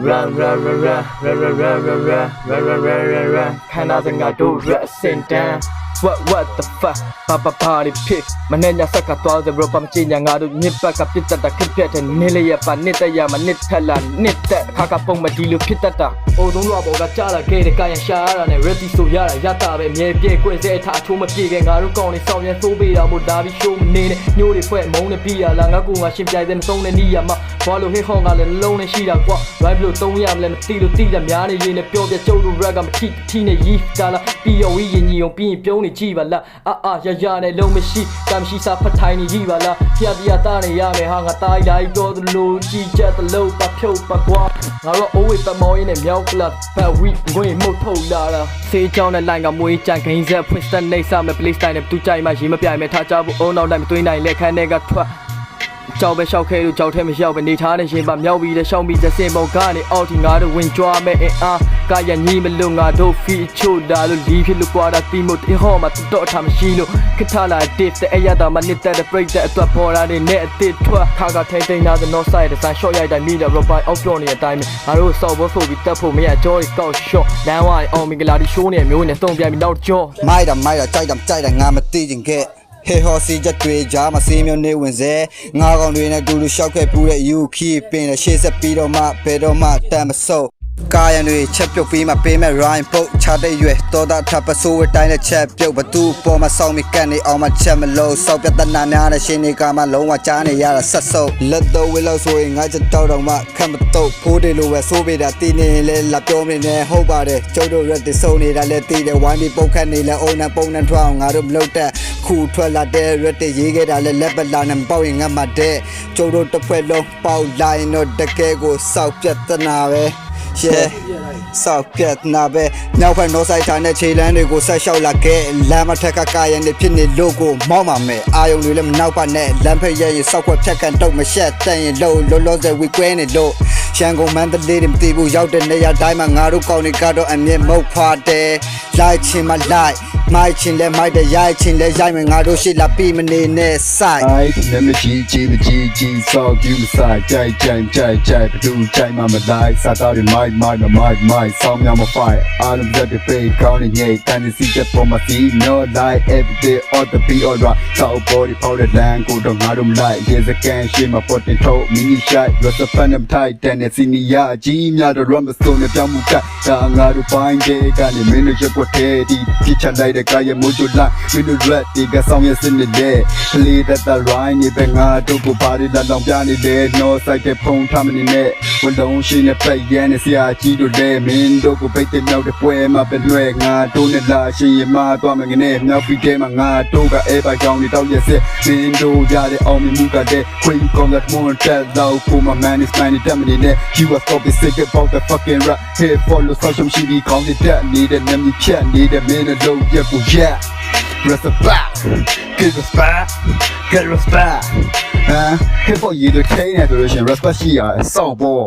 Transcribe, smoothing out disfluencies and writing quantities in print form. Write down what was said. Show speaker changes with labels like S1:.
S1: run Kana zinga do racing down what the fuck papa party pick manenya saka twa the ropa mchinya nga do nippa ka pitata khipet nile ya pa nit ya ma nit thala nit khaka pong ma di lu phitata o dong lwa bo ga cha la ke de ka yan sha ra ne ready so ya ra ya ta be mye pie kwin se tha thu ma pie ke nga do kaung ni saw yan so be da mo da bi show ne ne nyo de phwe mong ne pi ya la nga ko nga shin pyai de ma song ne ni ya ma bwa lo he hong ga le long ne shi da kwa right lo 3ရမလဲမတိလို့တိရများနေရင်လည်းပြောပြကျုပ်တို့ rap ကမထိထိနဲ့ရီးတာလားပြီးရောဝီးရင်ညီအောင်ပြီးရင်ပြုံးနေကြည့်ပါလားအာရရနဲ့လုံးမရှိကမ်းရှိစာဖတ်ထိုင်နေကြည့်ပါလားပြပြတားနေရမယ်ဟာငါတားလိုက်တော့သလိုကြည်ချက်သလိုပဖြုတ်ပကွာငါတို့အိုးဝေးပမောင်းရင်းနဲ့မြောက်ကလပ်ဘတ်ဝီငွေမှုတ်ထုတ်လာတာစေးချောင်းနဲ့လိုင်ကမွေးကြံဂိမ်းဆက်ဖွင့်စနေစမဲ့ play style နဲ့တူကြိုက်မှရေမပြိုင်မဲ့ထားကြဖို့အုံနောက်လိုက်မသွင်းနိုင်လက်ခန်းတွေကထွက်ကြောက်ပဲရှောက်ခဲလို့ကြောက်ထဲမရောက်ပဲနေထားတဲ့ရှင်ပါမြောက်ပြီးတဲ့ရှောင်းပြီးတဲ့စင်ပုံကနေအောက်ထိငါတို့ဝင်ကြွားမဲ့အားကာယညီမလို့ငါတို့ဖီချို့တာလို့လီဖြစ်လို့ကွာတာတီမို့တင်ဟောမှာတော့အထာမရှိလို့ခထလာတစ်တဲ့အရသာမနစ်တဲ့ပြိတ်တဲ့အအတွက်ပေါ်လာတဲ့နဲ့အစ်ထွက်ခါကထိန်ထိန်နာတဲ့ north side တဲ့ဆိုင် short ရိုက်တိုင်းမိတဲ့ robot အောက်ပြောနေတဲ့အတိုင်းငါတို့စောက်ဖို့ဆိုပြီးတက်ဖို့မရကြော်ကောက် short လမ်းဝိုင်းအောင်မင်္ဂလာဒီ show နဲ့မျိုးနဲ့သုံးပြပြီးနောက်ကြော
S2: မိုက်တာကြိုက်တာငါမသိချင်ခဲ့ဟေဟောစီချက်တွေကြားမှာစီးမျိုးနေဝင်စေငါကောင်တွေနဲ့တူတူရှောက်ခဲ့ပူတဲ့ you keep ပင်တဲ့ရှေ့ဆက်ပြီးတော့မှဘယ်တော့မှတမ်းမဆုပ်ကာယံတွေချက်ပြုတ်ပြီးမှပေးမဲ့ rhyme ပုတ်ချတဲ့ရွယ်တော်တာထပ်ပစိုးဝတိုင်းနဲ့ချက်ပြုတ်ဘသူပေါ်မှာစောင်းမကန်နေအောင်မှချက်မလို့စောက်ပြတနာများတဲ့ရှင်တွေကမှလုံးဝကြားနေရတာဆက်ဆုပ်လက်တော့ဝေလို့ဆိုရင်ငါချက်တောက်တော့မှခတ်မတော့ဖိုးတယ်လို့ပဲစိုးပေးတာတီးနေလဲလာပြောမနေဟုတ်ပါတယ်ကျုပ်တို့ရက်တစုံနေတာလဲတီးတယ်ဝိုင်းပြီးပုတ်ခတ်နေလဲအုံနဲ့ပုံနဲ့ထွက်အောင်ငါတို့မလုပ်တဲ့ခုထွက်လာတဲ့ရက်တရေးခဲ့တာလဲလက်ပလာနဲ့ပေါက်ရင်ငတ်မှတဲ့ကျုပ်တို့တစ်ဖွဲ့လုံးပေါက်လာရင်တော့တကယ်ကိုစောက်ပြတနာပဲစောက်ပြတ်နာပဲနောက်ဖက်နောဆိုင်ထားတဲ့ခြေလမ်းတွေကိုဆက်လျှောက်လာခဲ့လမ်းမထက်ကကာယံတွေဖြစ်နေလို့ကိုမောင်းပါမယ်အာယုံတွေလည်းမနောက်ပါနဲ့လမ်းဖက်ရဲ့ရင်စောက်ခွက်ဖြတ်ကန်တော့မရှက်တန်ရင်လောလောဆယ်ဝီကွဲနေလို့ရှန်ကုန်မန္တလေးတွေမသိဘူးရောက်တဲ့နေရာတိုင်းမှာငါတို့ကောင်းနေကတော့အမြင်မဟုတ်ဖွာတယ်လိုက်ချင်မလိုက်မိုက်ချင်လဲမိုက်တဲ့ရိုက်ချင်လဲရိုက်မယ်ငါတို့ရှိလာပြီးမနေနဲ့ဆိုင်
S3: ไอ้เนี่ยไม่จีซอกยูสายใจไปดูใจมาไม่ได้สาตาดิไม่ซ้อมยามมาไฟอารมณ์จะได้ไปเขาในเย่การที่สิจะพอมาสี no lie every day all the be all right เข้าบอดี้ power แรงกูต้องหาดมไล่เยสแกนชิมาปลดในโถมินิชัยรถสปันน้ำไทยแต่เนี่ยสินิยาจีมีอะไรรวมมาส่งในเจ้ามุกะถ้างาดูไปเดกันเนี่ยไม่รู้จะกว่าเทดีที่ฉันได้แต่กายมุจุลาไม่รู้รัดที่ก็ซ้อมยังสินเดคลีแต่ตาร้ายนี่เป็นงาดูกูพาดิลาลองพิจารณาเดโนใส่แค่พงทำนี่เน่วันลงชินเนี่ยไปแย่เนี่ยเสียจีดูเดมินดูกูไปเต็มเอาแต่ป่วยมาเป็นเรื่องงาดูเนี่ยลาชิยมาตัวมันเน่เงาปีเดมางาดูกับเอฟไอจองนี่เต้าเยสมินดูยาเดเอามีมุกเดคุยกองกับมูนแต่เรากูมาแมนส์แมนนี่ทำนี่เน่ you are so sick about the fucking rap hey follow social media ของนี่แต่นี่เดนมีแค่นี่เดมินดูเยอะกูแย่ respect get respect hip hop ရေးတဲ့ chain နဲ့ဆိုလို့ရှိရင် respect ရှိရအစောက်ပေါ်